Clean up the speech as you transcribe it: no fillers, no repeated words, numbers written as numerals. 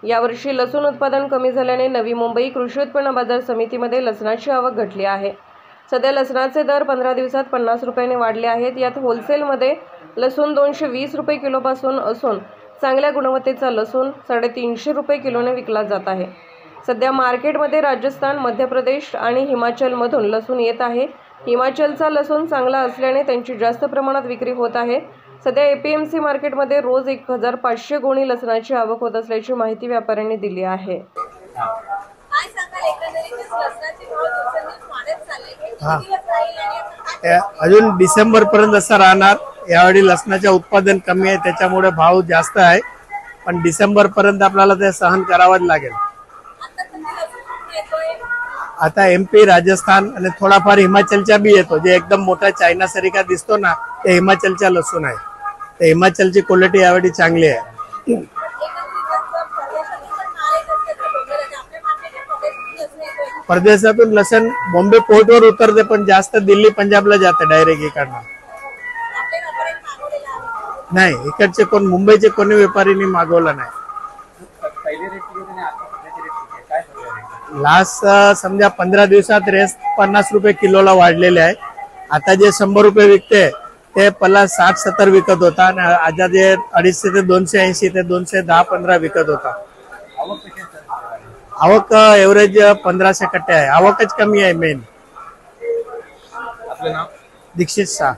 यावर्षी लसूण उत्पादन कमी झाल्याने नवी मुंबई कृषी उत्पन्न बाजार समितीमध्ये लसणाची आवक घटली आहे। सध्या लसणाचे दर 15 दिवसात 50 रुपयांनी वाढले आहेत। यात होलसेलमध्ये लसूण 220 रुपये किलोपासून असून चांगल्या गुणवत्तेचा लसूण 350 रुपये किलोने विकला जात आहे। सध्या मार्केटमध्ये राजस्थान, मध्य प्रदेश आणि हिमाचलमधून लसूण येत आहे। हिमाचलचा लसूण चांगला असल्याने त्यांची जास्त प्रमाणात विक्री होत आहे। सध्या एपीएमसी मार्केटमध्ये रोज 1500 गोणी लसणाची आवक होत असल्याची माहिती व्यापाऱ्यांनी दिली आहे। अजून डिसेंबर पर्यंत असं राहणार। यावेळी लसणाचे उत्पादन कमी आहे, त्याच्यामुळे भाव जास्त आहे, पण डिसेंबर पर्यंत आपल्याला ते सहन करावंच लागेल। आता एमपी, राजस्थान आणि थोडाफार हिमाचलच्या बी येतो, जे एकदम मोठा चायना सारखा दिसतो ना, ते हिमाचलच्या लसूण आहे। ते हिमाचलची क्वालिटी यावेळी चांगली आहे। परदेशातून लसण बॉम्बे पोर्टवर उतरते, पण जास्त दिल्ली, पंजाबला जाते डायरेक्ट इकडनं। नाही, इकडचे कोण मुंबईचे कोणी व्यापारीने मागवलं नाही। लास्ट समजा 15 दिवसात रेस 50 रुपये किलोला वाढलेले आहे। आता जे 100 रुपये विकते ते पहिला 60-70 विकत होता आणि आता जे 250 ते 280 ते 210-15 विकत होता। आवक एव्हरेज 1500 कट्टे आहे। आवकच कमी आहे मेन। आपलं नाव? दीक्षित शाह।